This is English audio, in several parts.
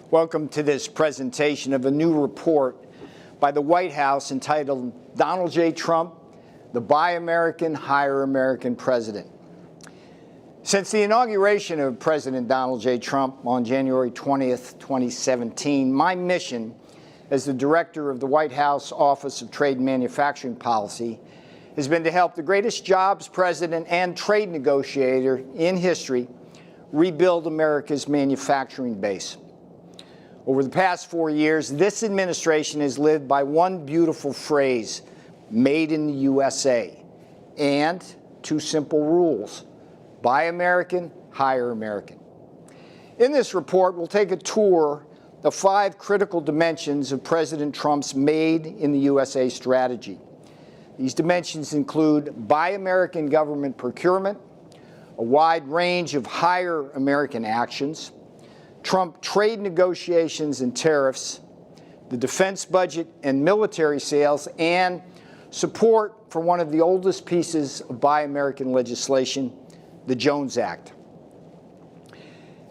Welcome to this presentation of a new report by the White House entitled Donald J. Trump, the Buy American, Hire American President. Since the inauguration of President Donald J. Trump on January 20th, 2017, my mission as the director of the White House Office of Trade and Manufacturing Policy has been to help the greatest jobs president and trade negotiator in history rebuild America's manufacturing base. Over the past 4 years, this administration has lived by one beautiful phrase, made in the USA, and two simple rules, buy American, hire American. In this report, we'll take a tour of 5 critical dimensions of President Trump's Made in the USA strategy. These dimensions include buy American government procurement, a wide range of hire American actions, Trump trade negotiations and tariffs, the defense budget and military sales, and support for one of the oldest pieces of Buy American legislation, the Jones Act.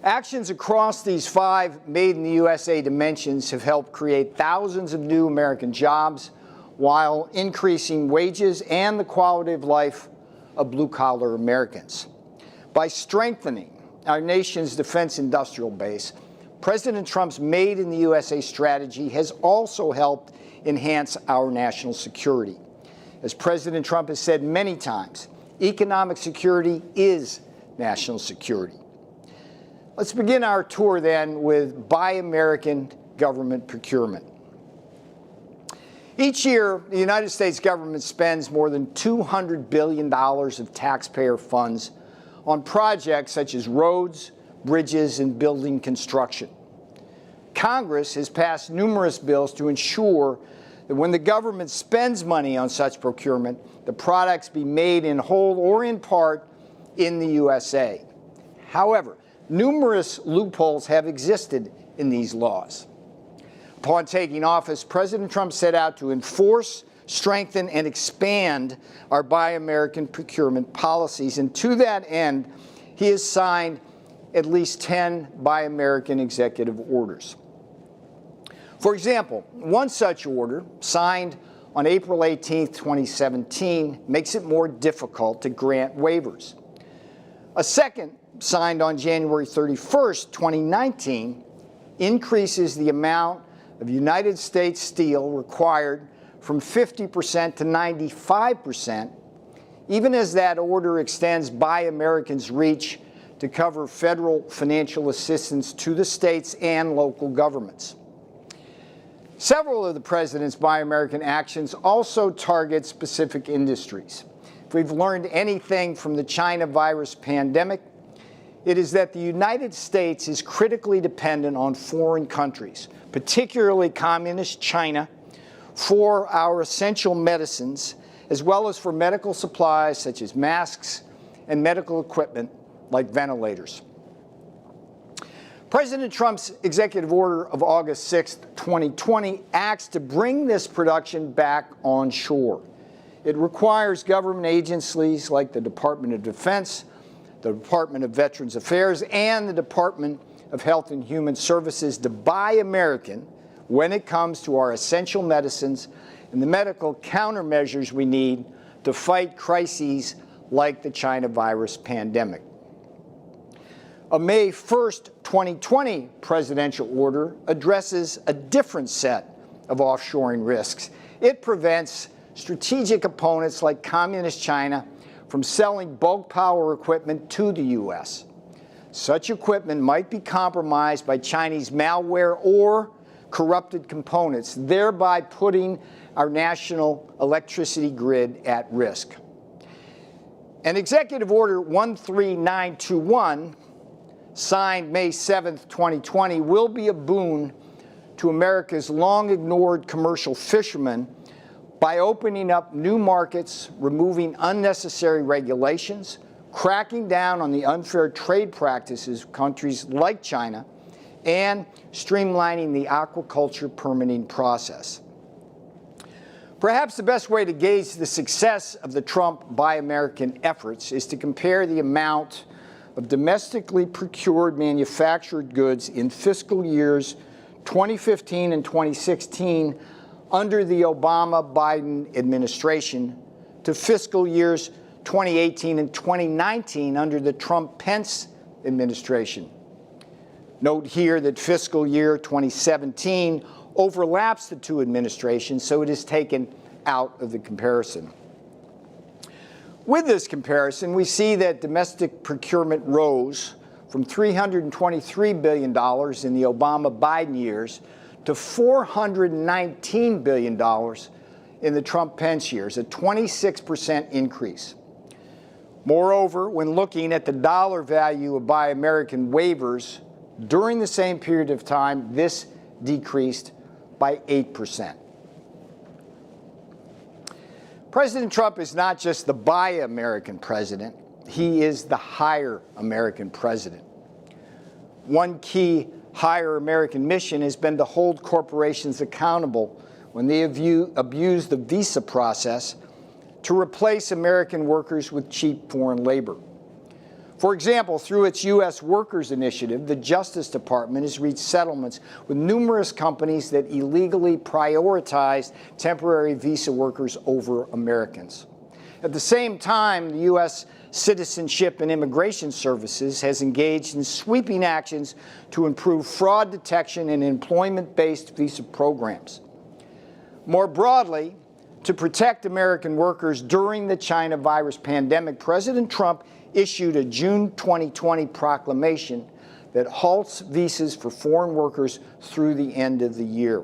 Actions across these 5 Made in the USA dimensions have helped create thousands of new American jobs while increasing wages and the quality of life of blue-collar Americans. By strengthening our nation's defense industrial base, President Trump's Made in the USA strategy has also helped enhance our national security. As President Trump has said many times, economic security is national security. Let's begin our tour then with Buy American government procurement. Each year, the United States government spends more than $200 billion of taxpayer funds on projects such as roads, bridges, and building construction. Congress has passed numerous bills to ensure that when the government spends money on such procurement, the products be made in whole or in part in the USA. However, numerous loopholes have existed in these laws. Upon taking office, President Trump set out to enforce, strengthen, and expand our Buy American procurement policies. And to that end, he has signed at least 10 Buy American executive orders. For example, one such order, signed on April 18, 2017, makes it more difficult to grant waivers. A second, signed on January 31, 2019, increases the amount of United States steel required from 50% to 95%, even as that order extends Buy American's reach to cover federal financial assistance to the states and local governments. Several of the president's Buy American actions also target specific industries. If we've learned anything from the China virus pandemic, it is that the United States is critically dependent on foreign countries, particularly communist China, for our essential medicines, as well as for medical supplies such as masks and medical equipment like ventilators. President Trump's executive order of August 6, 2020 acts to bring this production back onshore. It requires government agencies like the Department of Defense, the Department of Veterans Affairs, and the Department of Health and Human Services to buy American when it comes to our essential medicines and the medical countermeasures we need to fight crises like the China virus pandemic. A May 1st, 2020 presidential order addresses a different set of offshoring risks. It prevents strategic opponents like communist China from selling bulk power equipment to the U.S. Such equipment might be compromised by Chinese malware or corrupted components, thereby putting our national electricity grid at risk. And Executive Order 13921, signed May 7, 2020, will be a boon to America's long-ignored commercial fishermen by opening up new markets, removing unnecessary regulations, cracking down on the unfair trade practices of countries like China, and streamlining the aquaculture permitting process. Perhaps the best way to gauge the success of the Trump Buy American efforts is to compare the amount of domestically procured manufactured goods in fiscal years 2015 and 2016 under the Obama-Biden administration to fiscal years 2018 and 2019 under the Trump-Pence administration. Note here that fiscal year 2017 overlaps the two administrations, so it is taken out of the comparison. With this comparison, we see that domestic procurement rose from $323 billion in the Obama-Biden years to $419 billion in the Trump-Pence years, a 26% increase. Moreover, when looking at the dollar value of Buy American waivers during the same period of time, this decreased by 8%. President Trump is not just the Buy American president, he is the Hire American president. One key Hire American mission has been to hold corporations accountable when they abuse the visa process to replace American workers with cheap foreign labor. For example, through its U.S. Workers Initiative, the Justice Department has reached settlements with numerous companies that illegally prioritized temporary visa workers over Americans. At the same time, the U.S. Citizenship and Immigration Services has engaged in sweeping actions to improve fraud detection and employment-based visa programs. More broadly, to protect American workers during the China virus pandemic, President Trump issued a June 2020 proclamation that halts visas for foreign workers through the end of the year.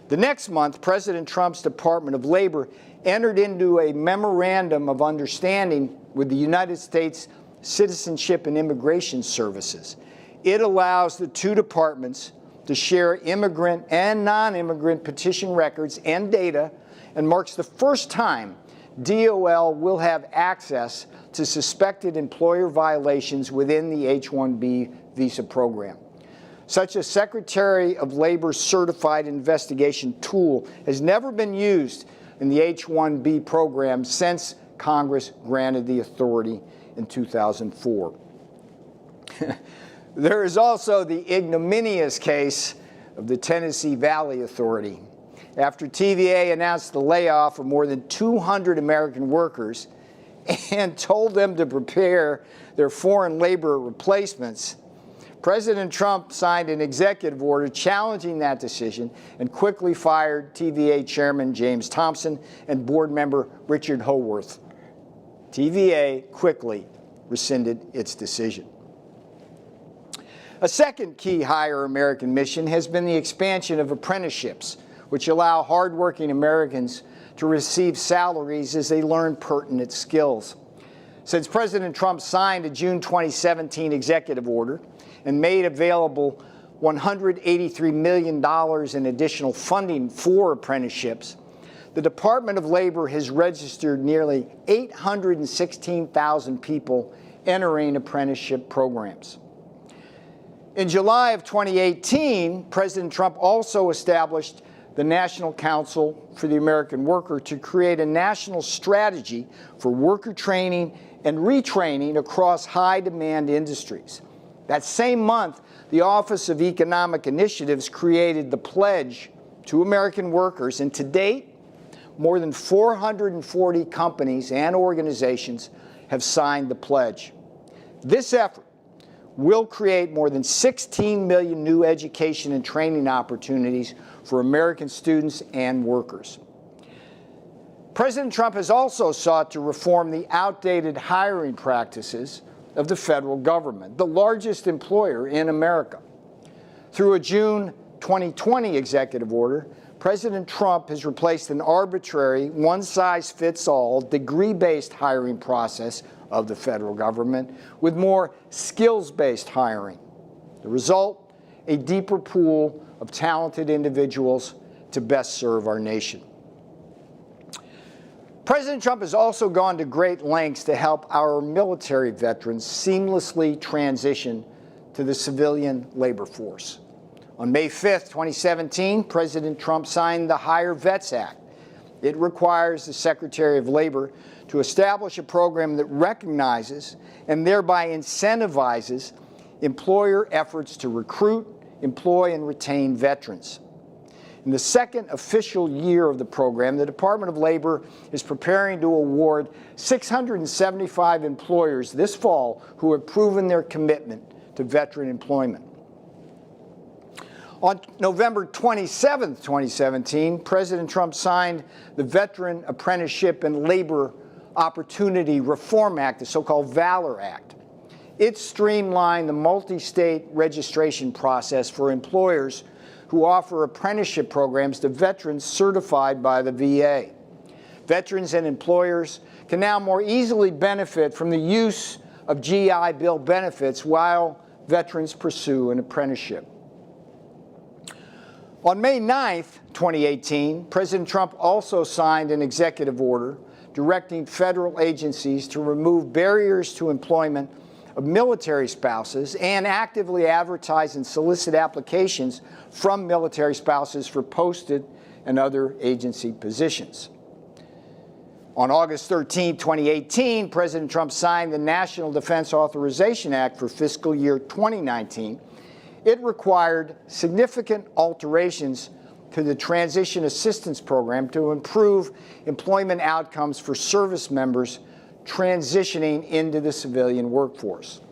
The next month, President Trump's Department of Labor entered into a memorandum of understanding with the United States Citizenship and Immigration Services. It allows the two departments to share immigrant and non-immigrant petition records and data, and marks the first time DOL will have access to suspected employer violations within the H-1B visa program. Such a Secretary of Labor certified investigation tool has never been used in the H-1B program since Congress granted the authority in 2004. There is also the ignominious case of the Tennessee Valley Authority. After TVA announced the layoff of more than 200 American workers and told them to prepare their foreign labor replacements, President Trump signed an executive order challenging that decision and quickly fired TVA Chairman James Thompson and board member Richard Howarth. TVA quickly rescinded its decision. A second key Hire American mission has been the expansion of apprenticeships, which allow hardworking Americans to receive salaries as they learn pertinent skills. Since President Trump signed a June 2017 executive order and made available $183 million in additional funding for apprenticeships, the Department of Labor has registered nearly 816,000 people entering apprenticeship programs. In July of 2018, President Trump also established the National Council for the American Worker to create a national strategy for worker training and retraining across high-demand industries. That same month, the Office of Economic Initiatives created the Pledge to American Workers, and to date, more than 440 companies and organizations have signed the pledge. This effort will create more than 16 million new education and training opportunities for American students and workers. President Trump has also sought to reform the outdated hiring practices of the federal government, the largest employer in America. Through a June 2020 executive order, President Trump has replaced an arbitrary, one-size-fits-all, degree-based hiring process of the federal government with more skills-based hiring. The result, a deeper pool of talented individuals to best serve our nation. President Trump has also gone to great lengths to help our military veterans seamlessly transition to the civilian labor force. On May 5th, 2017, President Trump signed the Hire Vets Act. It requires the Secretary of Labor to establish a program that recognizes and thereby incentivizes employer efforts to recruit, employ, and retain veterans. In the second official year of the program, the Department of Labor is preparing to award 675 employers this fall who have proven their commitment to veteran employment. On November 27, 2017, President Trump signed the Veteran Apprenticeship and Labor Opportunity Reform Act, the so-called VALOR Act. It streamlined the multi-state registration process for employers who offer apprenticeship programs to veterans certified by the VA. Veterans and employers can now more easily benefit from the use of GI Bill benefits while veterans pursue an apprenticeship. On May 9, 2018, President Trump also signed an executive order directing federal agencies to remove barriers to employment of military spouses and actively advertise and solicit applications from military spouses for posted and other agency positions. On August 13, 2018, President Trump signed the National Defense Authorization Act for fiscal year 2019. It required significant alterations to the Transition Assistance Program to improve employment outcomes for service members transitioning into the civilian workforce.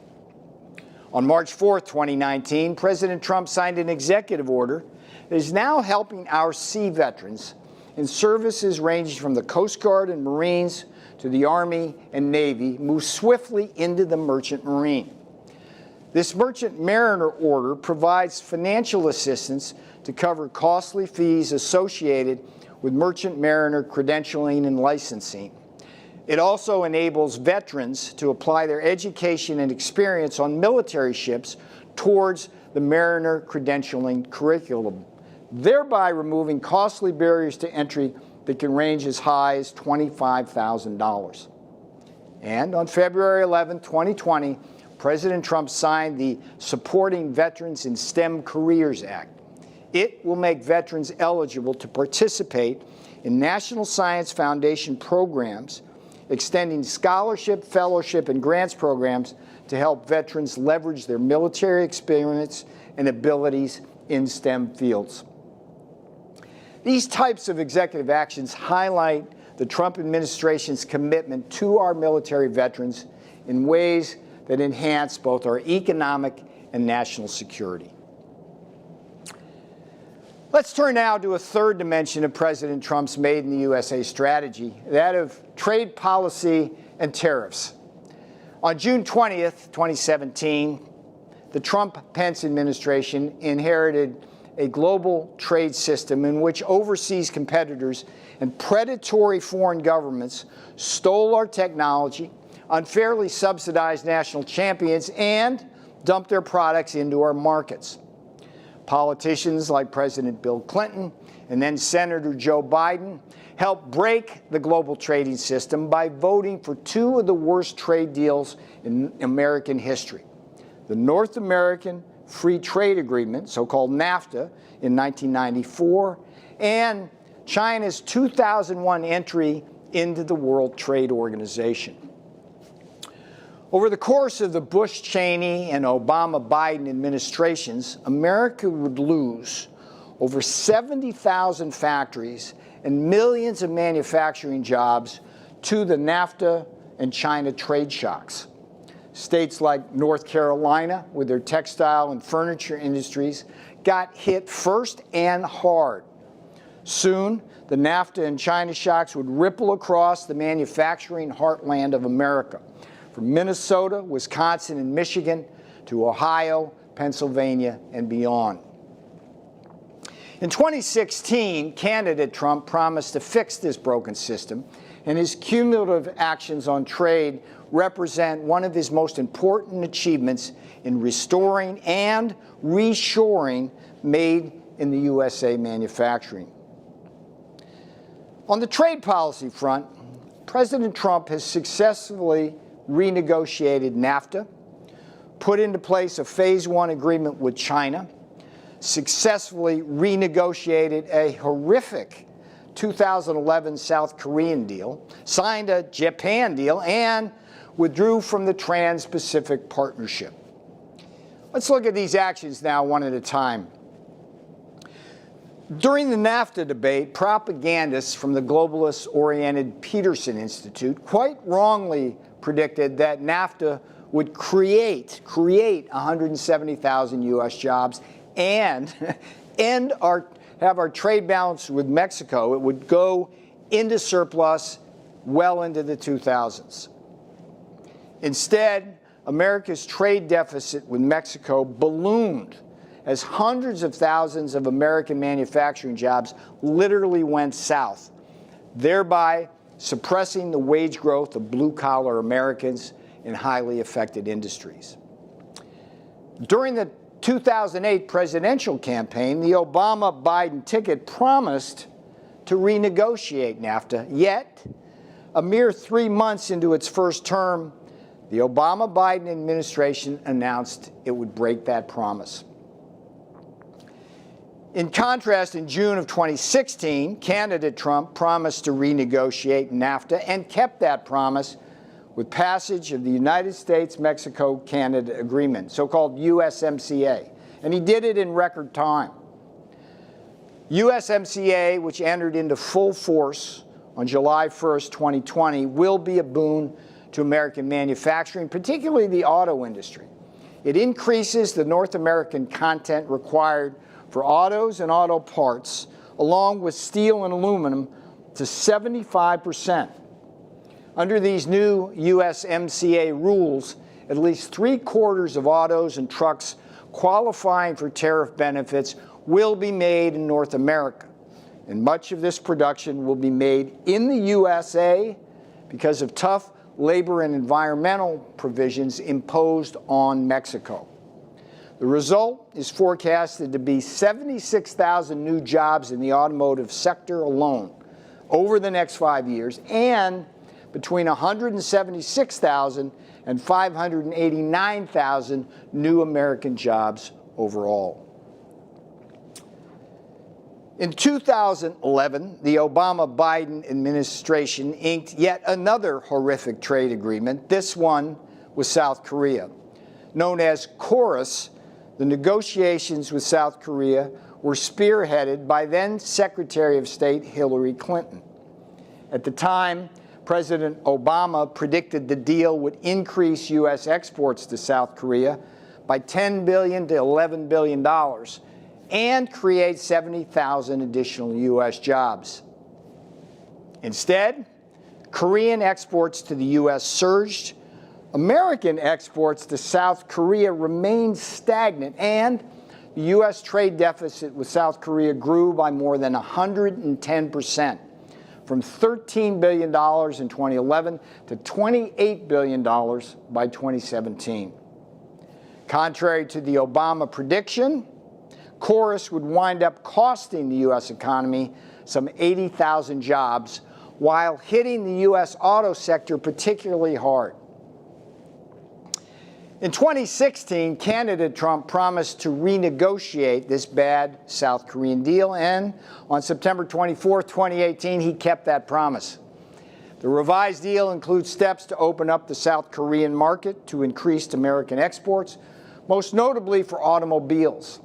On March 4, 2019, President Trump signed an executive order that is now helping our sea veterans in services ranging from the Coast Guard and Marines to the Army and Navy move swiftly into the Merchant Marine. This Merchant Mariner order provides financial assistance to cover costly fees associated with Merchant Mariner credentialing and licensing. It also enables veterans to apply their education and experience on military ships towards the Mariner credentialing curriculum, thereby removing costly barriers to entry that can range as high as $25,000. And on February 11, 2020, President Trump signed the Supporting Veterans in STEM Careers Act. It will make veterans eligible to participate in National Science Foundation programs, extending scholarship, fellowship, and grants programs to help veterans leverage their military experience and abilities in STEM fields. These types of executive actions highlight the Trump administration's commitment to our military veterans in ways that enhance both our economic and national security. Let's turn now to a third dimension of President Trump's Made in the USA strategy, that of trade policy and tariffs. On June 20th, 2017, the Trump-Pence administration inherited a global trade system in which overseas competitors and predatory foreign governments stole our technology, unfairly subsidized national champions, and dumped their products into our markets. Politicians like President Bill Clinton and then Senator Joe Biden helped break the global trading system by voting for two of the worst trade deals in American history: the North American Free Trade Agreement, so-called NAFTA, in 1994, and China's 2001 entry into the World Trade Organization. Over the course of the Bush, Cheney, and Obama-Biden administrations, America would lose over 70,000 factories and millions of manufacturing jobs to the NAFTA and China trade shocks. States like North Carolina, with their textile and furniture industries, got hit first and hard. Soon, the NAFTA and China shocks would ripple across the manufacturing heartland of America, from Minnesota, Wisconsin, and Michigan to Ohio, Pennsylvania, and beyond. In 2016, candidate Trump promised to fix this broken system, and his cumulative actions on trade represent one of his most important achievements in restoring and reshoring made in the USA manufacturing. On the trade policy front, President Trump has successfully renegotiated NAFTA, put into place a Phase 1 agreement with China, successfully renegotiated a horrific 2011 South Korean deal, signed a Japan deal, and withdrew from the Trans-Pacific Partnership. Let's look at these actions now one at a time. During the NAFTA debate, propagandists from the globalist-oriented Peterson Institute quite wrongly predicted that NAFTA would create 170,000 U.S. jobs and have our trade balance with Mexico. It would go into surplus well into the 2000s. Instead, America's trade deficit with Mexico ballooned as hundreds of thousands of American manufacturing jobs literally went south, thereby suppressing the wage growth of blue-collar Americans in highly affected industries. During the 2008 presidential campaign, the Obama-Biden ticket promised to renegotiate NAFTA, yet a mere 3 months into its first term, the Obama-Biden administration announced it would break that promise. In contrast, in June of 2016, candidate Trump promised to renegotiate NAFTA and kept that promise with passage of the United States-Mexico-Canada Agreement, so-called USMCA, and he did it in record time. USMCA, which entered into full force on July 1st, 2020, will be a boon to American manufacturing, particularly the auto industry. It increases the North American content required for autos and auto parts, along with steel and aluminum, to 75%. Under these new USMCA rules, at least 3/4 of autos and trucks qualifying for tariff benefits will be made in North America. And much of this production will be made in the USA because of tough labor and environmental provisions imposed on Mexico. The result is forecasted to be 76,000 new jobs in the automotive sector alone over the next 5 years, and between 176,000 and 589,000 new American jobs overall. In 2011, the Obama-Biden administration inked yet another horrific trade agreement, this one with South Korea. Known as KORUS, the negotiations with South Korea were spearheaded by then Secretary of State Hillary Clinton. At the time, President Obama predicted the deal would increase U.S. exports to South Korea by $10 billion to $11 billion and create 70,000 additional U.S. jobs. Instead, Korean exports to the U.S. surged, American exports to South Korea remained stagnant, and the U.S. trade deficit with South Korea grew by more than 110%, from $13 billion in 2011 to $28 billion by 2017. Contrary to the Obama prediction, KORUS would wind up costing the U.S. economy some 80,000 jobs while hitting the U.S. auto sector particularly hard. In 2016, candidate Trump promised to renegotiate this bad South Korean deal, and on September 24, 2018, he kept that promise. The revised deal includes steps to open up the South Korean market to increased American exports, most notably for automobiles.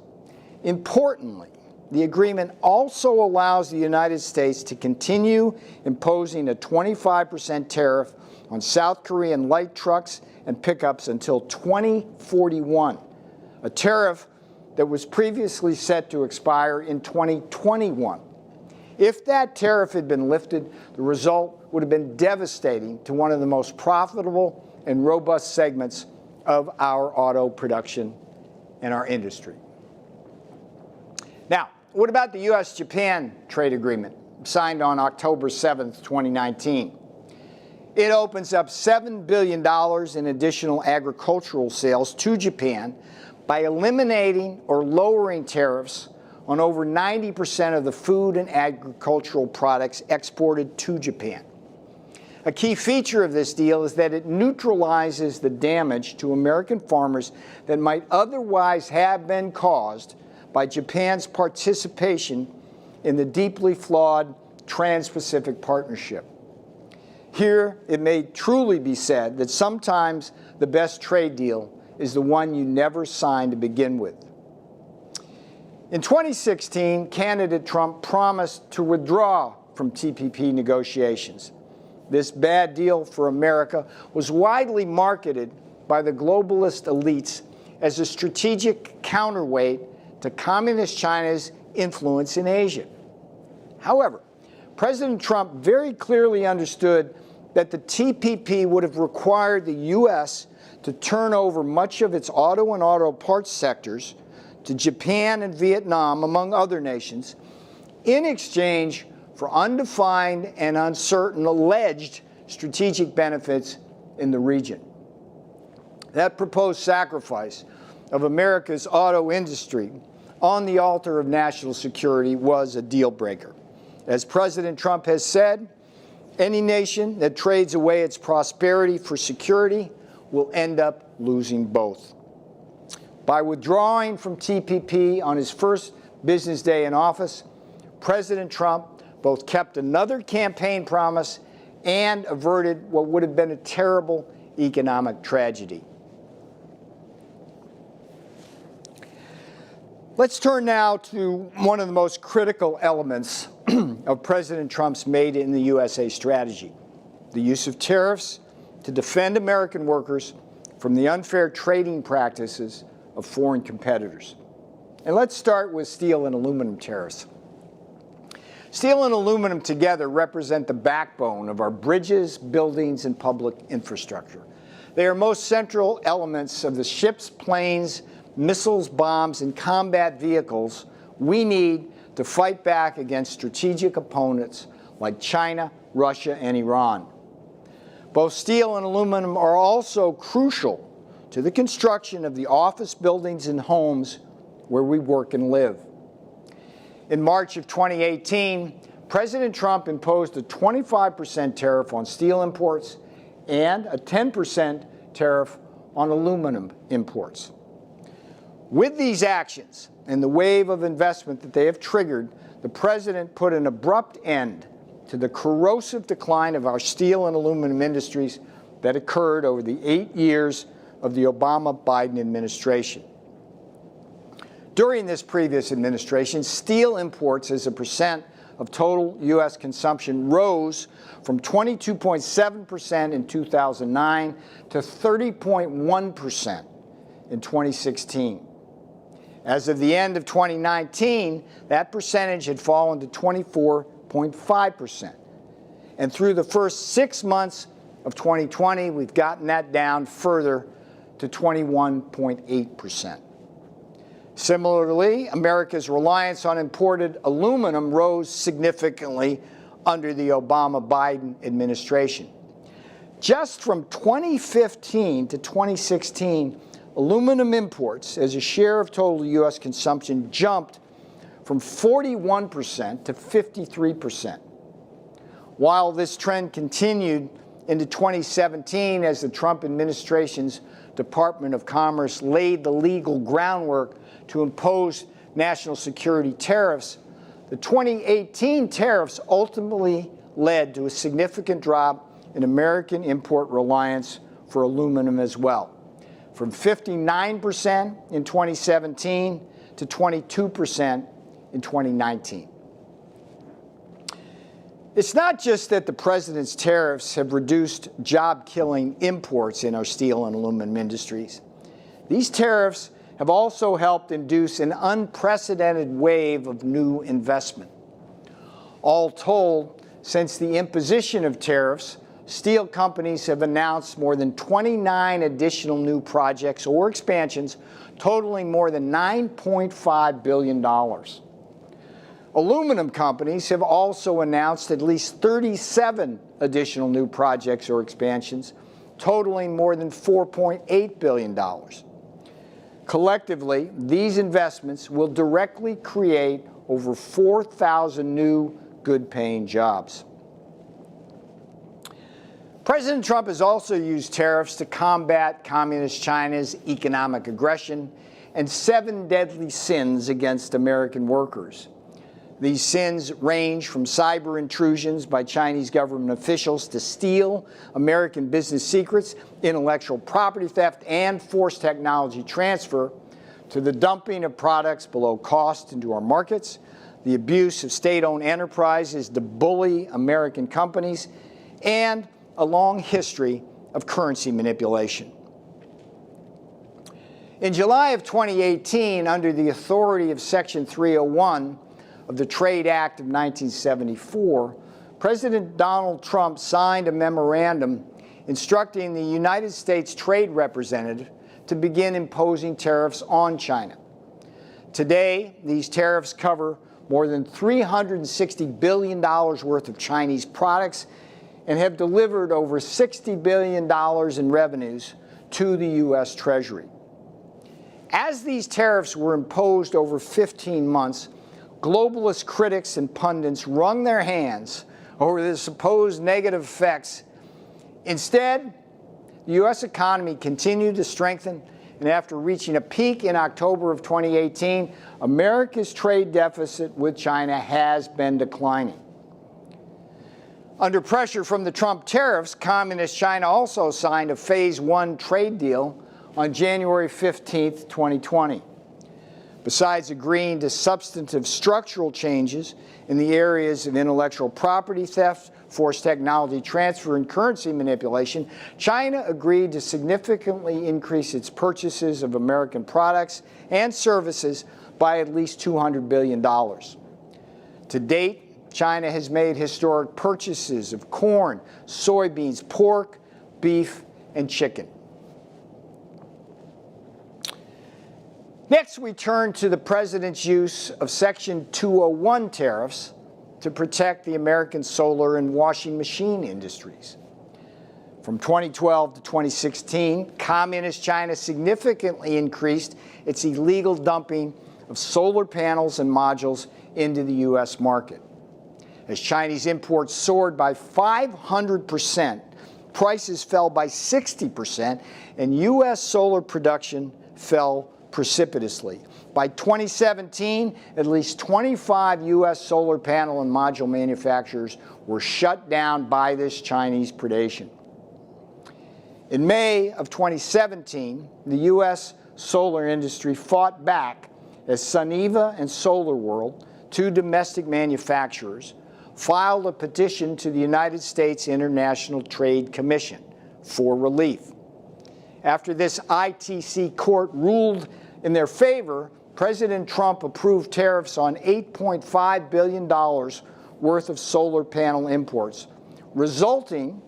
Importantly, the agreement also allows the United States to continue imposing a 25% tariff on South Korean light trucks and pickups until 2041, a tariff that was previously set to expire in 2021. If that tariff had been lifted, the result would have been devastating to one of the most profitable and robust segments of our auto production and our industry. Now, what about the U.S.-Japan trade agreement signed on October 7th, 2019? It opens up $7 billion in additional agricultural sales to Japan by eliminating or lowering tariffs on over 90% of the food and agricultural products exported to Japan. A key feature of this deal is that it neutralizes the damage to American farmers that might otherwise have been caused by Japan's participation in the deeply flawed Trans-Pacific Partnership. Here, it may truly be said that sometimes the best trade deal is the one you never signed to begin with. In 2016, candidate Trump promised to withdraw from TPP negotiations. This bad deal for America was widely marketed by the globalist elites as a strategic counterweight to Communist China's influence in Asia. However, President Trump very clearly understood that the TPP would have required the U.S. to turn over much of its auto and auto parts sectors to Japan and Vietnam, among other nations, in exchange for undefined and uncertain alleged strategic benefits in the region. That proposed sacrifice of America's auto industry on the altar of national security was a deal breaker. As President Trump has said, any nation that trades away its prosperity for security will end up losing both. By withdrawing from TPP on his first business day in office, President Trump both kept another campaign promise and averted what would have been a terrible economic tragedy. Let's turn now to one of the most critical elements of President Trump's Made in the USA strategy, the use of tariffs to defend American workers from the unfair trading practices of foreign competitors. And let's start with steel and aluminum tariffs. Steel and aluminum together represent the backbone of our bridges, buildings, and public infrastructure. They are most central elements of the ships, planes, missiles, bombs, and combat vehicles we need to fight back against strategic opponents like China, Russia, and Iran. Both steel and aluminum are also crucial to the construction of the office buildings and homes where we work and live. In March of 2018, President Trump imposed a 25% tariff on steel imports and a 10% tariff on aluminum imports. With these actions and the wave of investment that they have triggered, the president put an abrupt end to the corrosive decline of our steel and aluminum industries that occurred over the 8 years of the Obama-Biden administration. During this previous administration, steel imports as a percent of total U.S. consumption rose from 22.7% in 2009 to 30.1% in 2016. As of the end of 2019, that percentage had fallen to 24.5%. And through the first 6 months of 2020, we've gotten that down further to 21.8%. Similarly, America's reliance on imported aluminum rose significantly under the Obama-Biden administration. Just from 2015 to 2016, aluminum imports as a share of total U.S. consumption jumped from 41% to 53%. While this trend continued into 2017 as the Trump administration's Department of Commerce laid the legal groundwork to impose national security tariffs, the 2018 tariffs ultimately led to a significant drop in American import reliance for aluminum as well, from 59% in 2017 to 22% in 2019. It's not just that the president's tariffs have reduced job-killing imports in our steel and aluminum industries. These tariffs have also helped induce an unprecedented wave of new investment. All told, since the imposition of tariffs, steel companies have announced more than 29 additional new projects or expansions, totaling more than $9.5 billion. Aluminum companies have also announced at least 37 additional new projects or expansions, totaling more than $4.8 billion. Collectively, these investments will directly create over 4,000 new good-paying jobs. President Trump has also used tariffs to combat Communist China's economic aggression and 7 deadly sins against American workers. These sins range from cyber intrusions by Chinese government officials to steal American business secrets, intellectual property theft, and forced technology transfer, to the dumping of products below cost into our markets, the abuse of state-owned enterprises to bully American companies, and a long history of currency manipulation. In July of 2018, under the authority of Section 301 of the Trade Act of 1974, President Donald Trump signed a memorandum instructing the United States Trade Representative to begin imposing tariffs on China. Today, these tariffs cover more than $360 billion worth of Chinese products and have delivered over $60 billion in revenues to the U.S. Treasury. As these tariffs were imposed over 15 months, globalist critics and pundits wrung their hands over the supposed negative effects. Instead, the U.S. economy continued to strengthen, and after reaching a peak in October of 2018, America's trade deficit with China has been declining. Under pressure from the Trump tariffs, Communist China also signed a Phase 1 trade deal on January 15, 2020. Besides agreeing to substantive structural changes in the areas of intellectual property theft, forced technology transfer, and currency manipulation, China agreed to significantly increase its purchases of American products and services by at least $200 billion. To date, China has made historic purchases of corn, soybeans, pork, beef, and chicken. Next, we turn to the President's use of Section 201 tariffs to protect the American solar and washing machine industries. From 2012 to 2016, Communist China significantly increased its illegal dumping of solar panels and modules into the U.S. market. As Chinese imports soared by 500%, prices fell by 60%, and U.S. solar production fell precipitously. By 2017, at least 25 U.S. solar panel and module manufacturers were shut down by this Chinese predation. In May of 2017, the U.S. solar industry fought back as Suniva and SolarWorld, two domestic manufacturers, filed a petition to the United States International Trade Commission for relief. After this ITC court ruled in their favor, President Trump approved tariffs on $8.5 billion worth of solar panel imports, resulting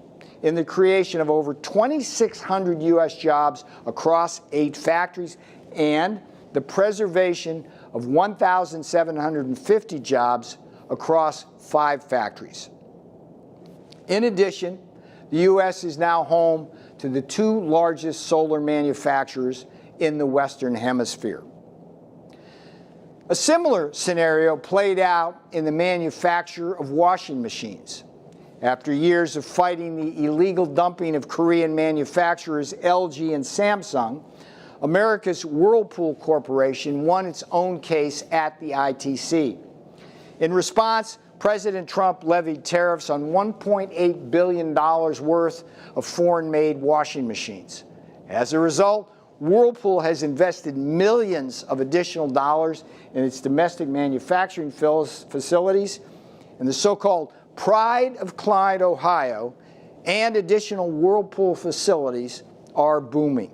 in the creation of over 2,600 U.S. jobs across 8 factories and the preservation of 1,750 jobs across 5 factories. In addition, the U.S. is now home to the 2 largest solar manufacturers in the Western Hemisphere. A similar scenario played out in the manufacture of washing machines. After years of fighting the illegal dumping of Korean manufacturers LG and Samsung, America's Whirlpool Corporation won its own case at the ITC. In response, President Trump levied tariffs on $1.8 billion worth of foreign-made washing machines. As a result, Whirlpool has invested millions of additional dollars in its domestic manufacturing facilities, and the so-called Pride of Clyde, Ohio, and additional Whirlpool facilities are booming.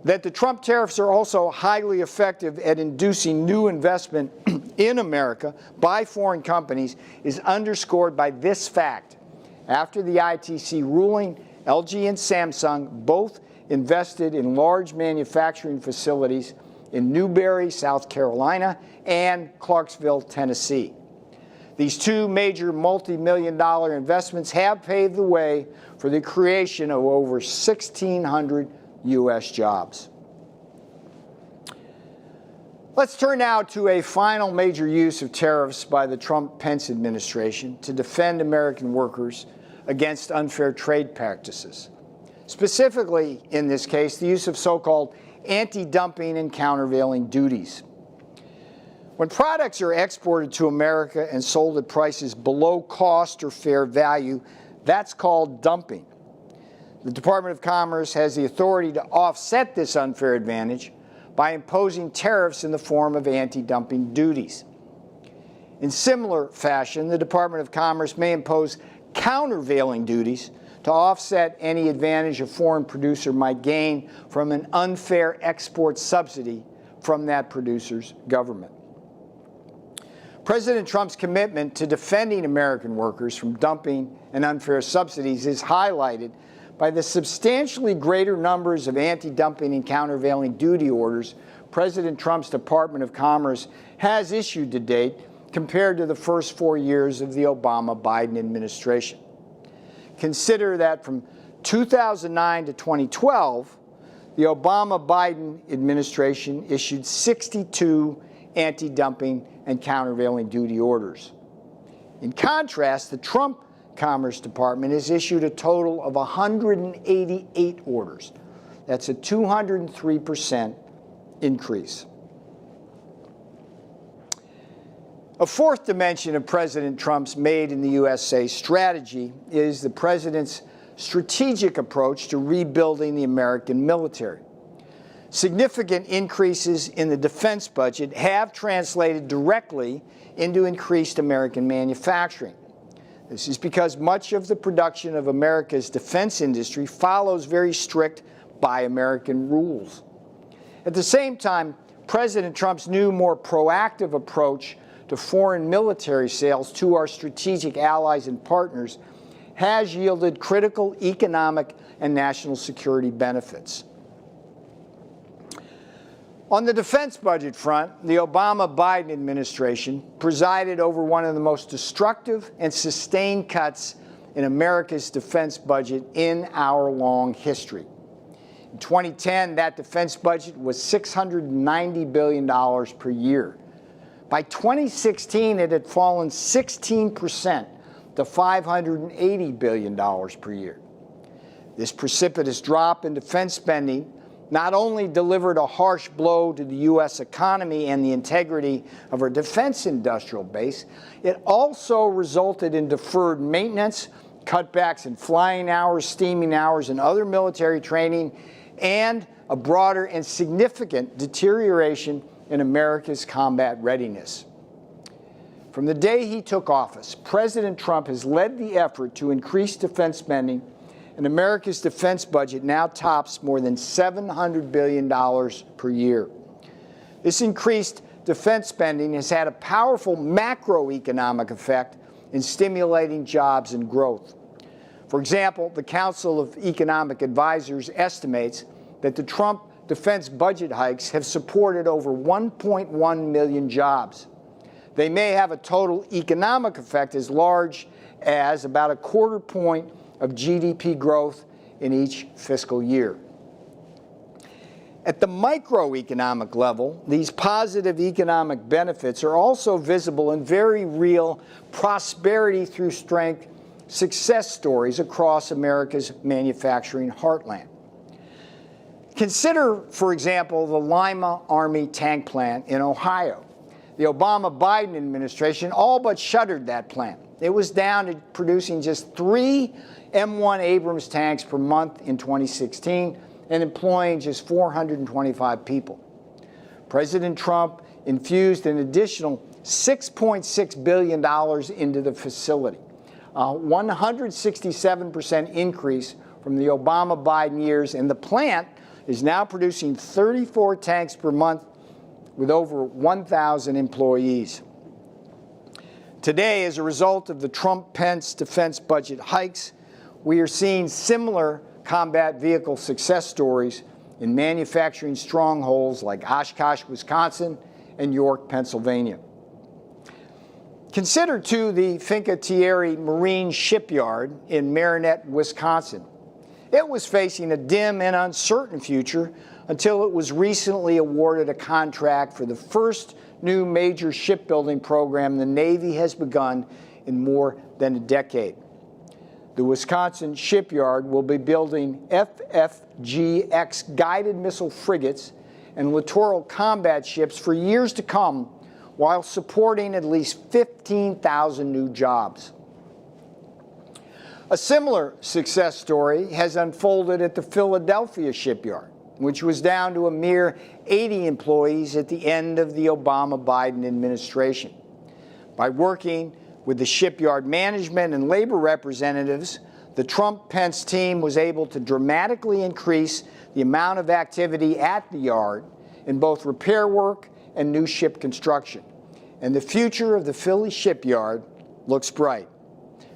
That the Trump tariffs are also highly effective at inducing new investment in America by foreign companies is underscored by this fact. After the ITC ruling, LG and Samsung both invested in large manufacturing facilities in Newberry, South Carolina, and Clarksville, Tennessee. These 2 major multi-million-dollar investments have paved the way for the creation of over 1,600 U.S. jobs. Let's turn now to a final major use of tariffs by the Trump-Pence administration to defend American workers against unfair trade practices. Specifically, in this case, the use of so-called anti-dumping and countervailing duties. When products are exported to America and sold at prices below cost or fair value, that's called dumping. The Department of Commerce has the authority to offset this unfair advantage by imposing tariffs in the form of anti-dumping duties. In similar fashion, the Department of Commerce may impose countervailing duties to offset any advantage a foreign producer might gain from an unfair export subsidy from that producer's government. President Trump's commitment to defending American workers from dumping and unfair subsidies is highlighted by the substantially greater numbers of anti-dumping and countervailing duty orders President Trump's Department of Commerce has issued to date compared to the first 4 years of the Obama-Biden administration. Consider that from 2009 to 2012, the Obama-Biden administration issued 62 anti-dumping and countervailing duty orders. In contrast, the Trump Commerce Department has issued a total of 188 orders. That's a 203% increase. A fourth dimension of President Trump's Made in the USA strategy is the president's strategic approach to rebuilding the American military. Significant increases in the defense budget have translated directly into increased American manufacturing. This is because much of the production of America's defense industry follows very strict Buy American rules. At the same time, President Trump's new, more proactive approach to foreign military sales to our strategic allies and partners has yielded critical economic and national security benefits. On the defense budget front, the Obama-Biden administration presided over one of the most destructive and sustained cuts in America's defense budget in our long history. In 2010, that defense budget was $690 billion per year. By 2016, it had fallen 16% to $580 billion per year. This precipitous drop in defense spending not only delivered a harsh blow to the U.S. economy and the integrity of our defense industrial base, it also resulted in deferred maintenance, cutbacks in flying hours, steaming hours, and other military training, and a broader and significant deterioration in America's combat readiness. From the day he took office, President Trump has led the effort to increase defense spending, and America's defense budget now tops more than $700 billion per year. This increased defense spending has had a powerful macroeconomic effect in stimulating jobs and growth. For example, the Council of Economic Advisors estimates that the Trump defense budget hikes have supported over 1.1 million jobs. They may have a total economic effect as large as about a quarter point of GDP growth in each fiscal year. At the microeconomic level, these positive economic benefits are also visible in very real prosperity through strength success stories across America's manufacturing heartland. Consider, for example, the Lima Army tank plant in Ohio. The Obama-Biden administration all but shuttered that plant. It was down to producing just 3 M1 Abrams tanks per month in 2016 and employing just 425 people. President Trump infused an additional $6.6 billion into the facility, a 167% increase from the Obama-Biden years, and the plant is now producing 34 tanks per month with over 1,000 employees. Today, as a result of the Trump-Pence defense budget hikes, we are seeing similar combat vehicle success stories in manufacturing strongholds like Oshkosh, Wisconsin, and York, Pennsylvania. Consider, too, the Fincantieri Marine Shipyard in Marinette, Wisconsin. It was facing a dim and uncertain future until it was recently awarded a contract for the first new major shipbuilding program the Navy has begun in more than a decade. The Wisconsin shipyard will be building FFGX guided missile frigates and littoral combat ships for years to come, while supporting at least 15,000 new jobs. A similar success story has unfolded at the Philadelphia shipyard, which was down to a mere 80 employees at the end of the Obama-Biden administration. By working with the shipyard management and labor representatives, the Trump-Pence team was able to dramatically increase the amount of activity at the yard in both repair work and new ship construction. And the future of the Philly shipyard looks bright.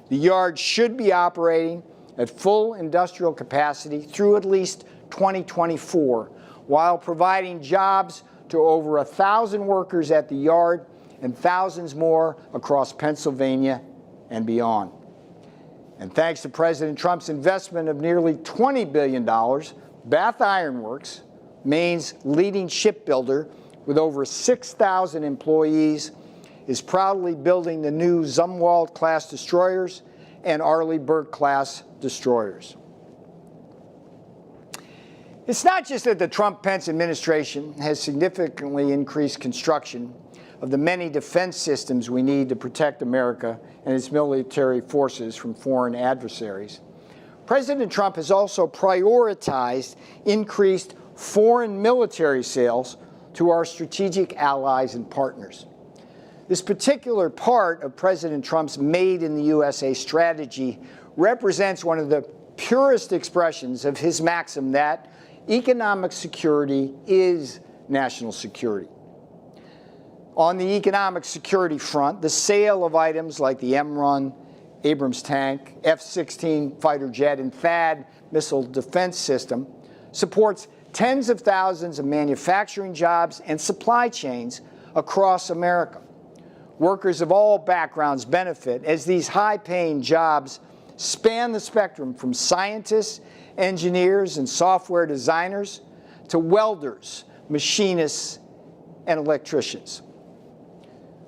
The yard should be operating at full industrial capacity through at least 2024, while providing jobs to over 1,000 workers at the yard and thousands more across Pennsylvania and beyond. And thanks to President Trump's investment of nearly $20 billion, Bath Iron Works, Maine's leading shipbuilder with over 6,000 employees, is proudly building the new Zumwalt-class destroyers and Arleigh Burke-class destroyers. It's not just that the Trump-Pence administration has significantly increased construction of the many defense systems we need to protect America and its military forces from foreign adversaries. President Trump has also prioritized increased foreign military sales to our strategic allies and partners. This particular part of President Trump's Made in the USA strategy represents one of the purest expressions of his maxim that economic security is national security. On the economic security front, the sale of items like the M-Run Abrams tank, F-16 fighter jet, and THAAD missile defense system supports tens of thousands of manufacturing jobs and supply chains across America. Workers of all backgrounds benefit as these high-paying jobs span the spectrum from scientists, engineers, and software designers to welders, machinists, and electricians.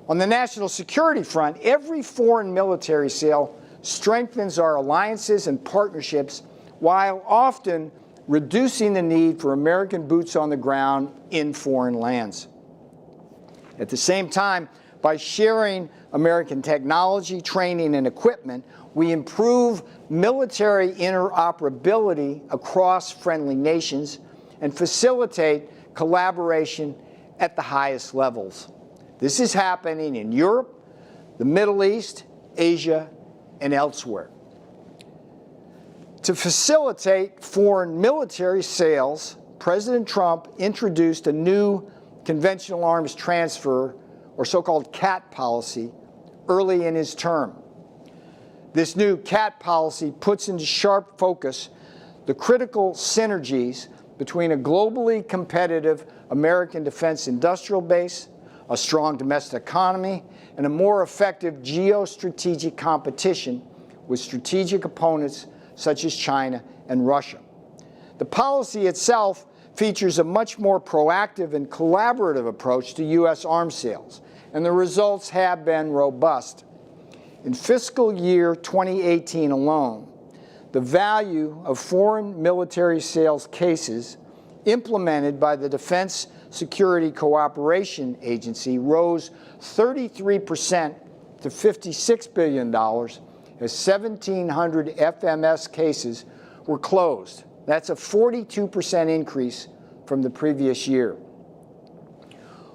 On the national security front, every foreign military sale strengthens our alliances and partnerships while often reducing the need for American boots on the ground in foreign lands. At the same time, by sharing American technology, training, and equipment, we improve military interoperability across friendly nations and facilitate collaboration at the highest levels. This is happening in Europe, the Middle East, Asia, and elsewhere. To facilitate foreign military sales, President Trump introduced a new conventional arms transfer, or so-called CAT policy, early in his term. This new CAT policy puts into sharp focus the critical synergies between a globally competitive American defense industrial base, a strong domestic economy, and a more effective geostrategic competition with strategic opponents such as China and Russia. The policy itself features a much more proactive and collaborative approach to U.S. arms sales, and the results have been robust. In fiscal year 2018 alone, the value of foreign military sales cases implemented by the Defense Security Cooperation Agency rose 33% to $56 billion as 1,700 FMS cases were closed. That's a 42% increase from the previous year.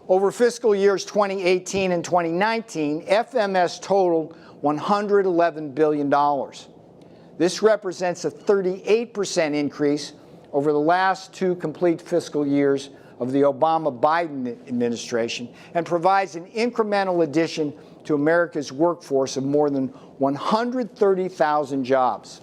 Over fiscal years 2018 and 2019, FMS totaled $111 billion. This represents a 38% increase over the last two complete fiscal years of the Obama-Biden administration and provides an incremental addition to America's workforce of more than 130,000 jobs.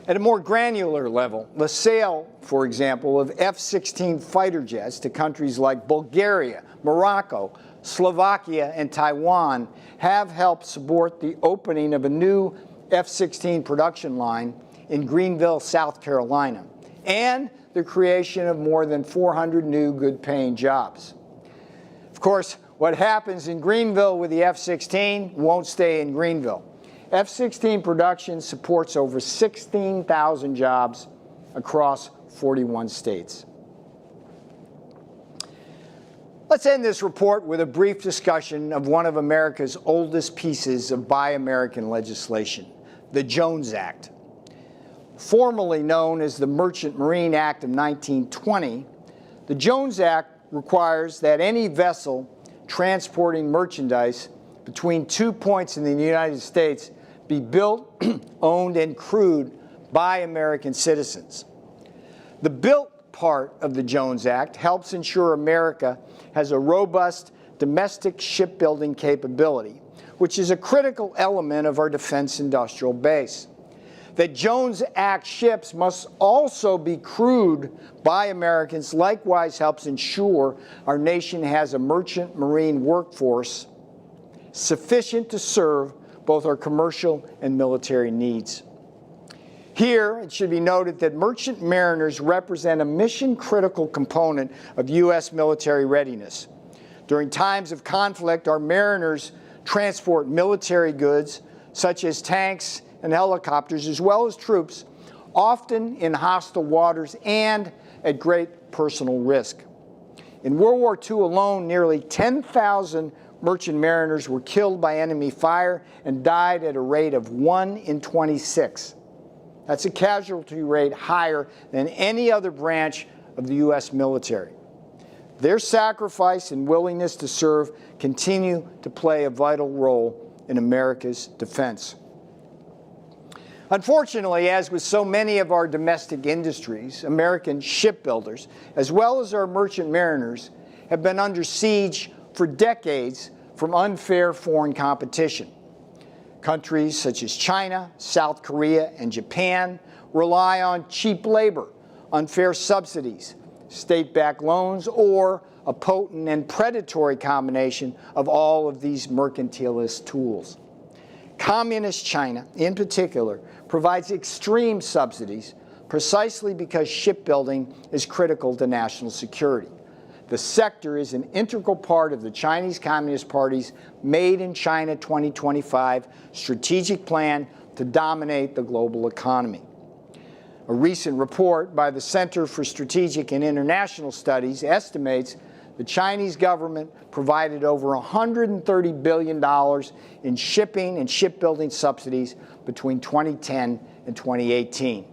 At a more granular level, the sale, for example, of F-16 fighter jets to countries like Bulgaria, Morocco, Slovakia, and Taiwan have helped support the opening of a new F-16 production line in Greenville, South Carolina, and the creation of more than 400 new good-paying jobs. Of course, what happens in Greenville with the F-16 won't stay in Greenville. F-16 production supports over 16,000 jobs across 41 states. Let's end this report with a brief discussion of one of America's oldest pieces of Buy American legislation, the Jones Act. Formerly known as the Merchant Marine Act of 1920, the Jones Act requires that any vessel transporting merchandise between 2 points in the United States be built, owned, and crewed by American citizens. The built part of the Jones Act helps ensure America has a robust domestic shipbuilding capability, which is a critical element of our defense industrial base. That Jones Act ships must also be crewed by Americans likewise helps ensure our nation has a merchant marine workforce sufficient to serve both our commercial and military needs. Here, it should be noted that merchant mariners represent a mission-critical component of U.S. military readiness. During times of conflict, our mariners transport military goods, such as tanks and helicopters, as well as troops, often in hostile waters and at great personal risk. In World War II alone, nearly 10,000 merchant mariners were killed by enemy fire and died at a rate of 1 in 26. That's a casualty rate higher than any other branch of the U.S. military. Their sacrifice and willingness to serve continue to play a vital role in America's defense. Unfortunately, as with so many of our domestic industries, American shipbuilders, as well as our merchant mariners, have been under siege for decades from unfair foreign competition. Countries such as China, South Korea, and Japan rely on cheap labor, unfair subsidies, state-backed loans, or a potent and predatory combination of all of these mercantilist tools. Communist China, in particular, provides extreme subsidies precisely because shipbuilding is critical to national security. The sector is an integral part of the Chinese Communist Party's Made in China 2025 strategic plan to dominate the global economy. A recent report by the Center for Strategic and International Studies estimates the Chinese government provided over $130 billion in shipping and shipbuilding subsidies between 2010 and 2018.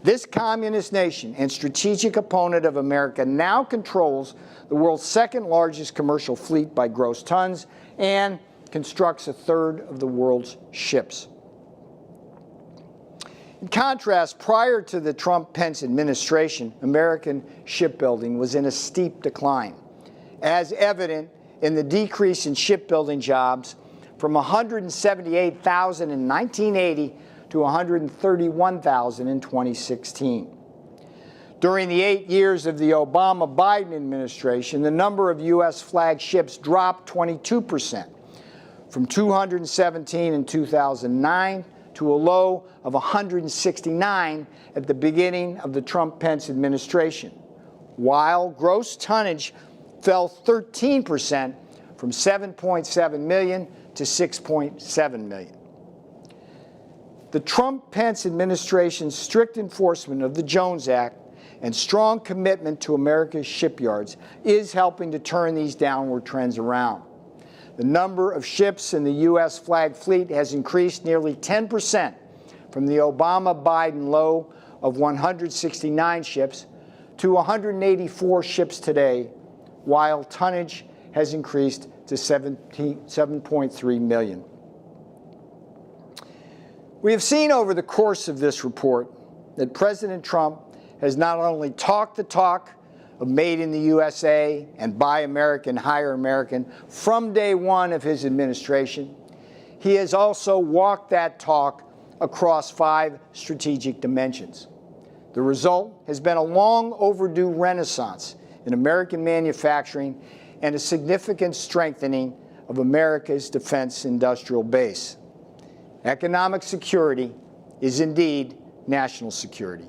This communist nation and strategic opponent of America now controls the world's second largest commercial fleet by gross tons and constructs a third of the world's ships. In contrast, prior to the Trump-Pence administration, American shipbuilding was in a steep decline, as evident in the decrease in shipbuilding jobs from 178,000 in 1980 to 131,000 in 2016. During the 8 years of the Obama-Biden administration, the number of U.S. flagged ships dropped 22%, from 217 in 2009 to a low of 169 at the beginning of the Trump-Pence administration, while gross tonnage fell 13% from 7.7 million to 6.7 million. The Trump-Pence administration's strict enforcement of the Jones Act and strong commitment to America's shipyards is helping to turn these downward trends around. The number of ships in the U.S. flagged fleet has increased nearly 10% from the Obama-Biden low of 169 ships to 184 ships today, while tonnage has increased to 7.3 million. We have seen over the course of this report that President Trump has not only talked the talk of Made in the USA and Buy American, Hire American from day one of his administration, he has also walked that talk across 5 strategic dimensions. The result has been a long overdue renaissance in American manufacturing and a significant strengthening of America's defense industrial base. Economic security is indeed national security.